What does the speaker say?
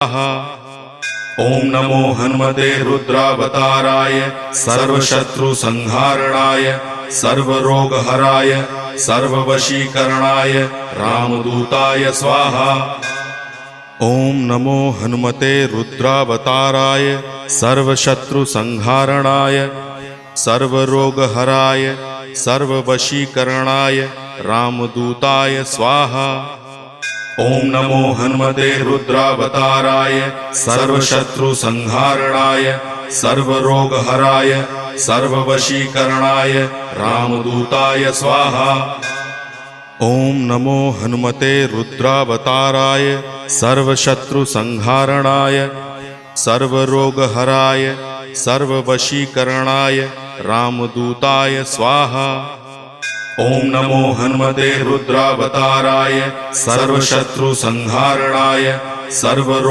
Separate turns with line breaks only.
ओम नमो हनुमते रुद्रावताराय सर्वशत्रुसंहारणाय सर्वरोगहराय सर्ववशीकरणाय रामदूताय स्वाहा। ओम नमो हनुमते रुद्रावताराय सर्वशत्रुसंहारणाय सर्वरोगहराय सर्ववशीकरणाय रामदूताय स्वाहा। ओम नमो हनुमते रुद्रावताराय सर्वशत्रुसंहारणाय सर्वरोगहराय सर्ववशीकरणाय रामदूताय स्वाहा। ओम नमो हनुमते रुद्रावताराय सर्वशत्रुसंहारणाय सर्वरोगहराय सर्ववशीकरणाय रामदूताय स्वाहा। ओम नमो हनुमते रुद्रावताराय सर्वशत्रुसंहारणाय सर्वरोगहराय